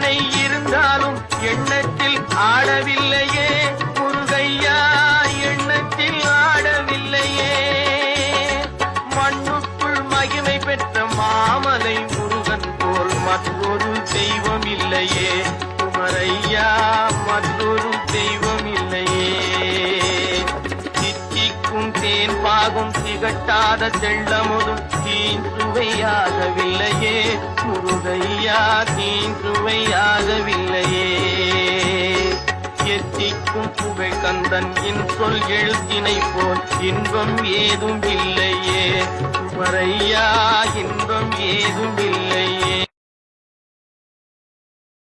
எத்தனை இருந்தாலும் எண்ணத்தில் ஆடவில்லையே முருகையா, எண்ணத்தில் ஆடவில்லையே. மண்ணுக்குள் மகிமை பெற்ற மாமலை முருகன் போல் மற்றொரு தெய்வம் இல்லையே குமரையா, மற்றொரு தெய்வம் இல்லையே. சித்திக்கும் தேன் பாகும் திகட்டாத தெள்ளமுதும் தீஞ்சுவையாகவில்லையே முருகையா, தீஞ்சுவையாகவில்லையே. எத்திக்கும் புகழ் கந்தன் என் சொல் எழுத்தினை போல் இன்பம் ஏதும் இல்லையே குமரையா, இன்பம் ஏதும் இல்லையே.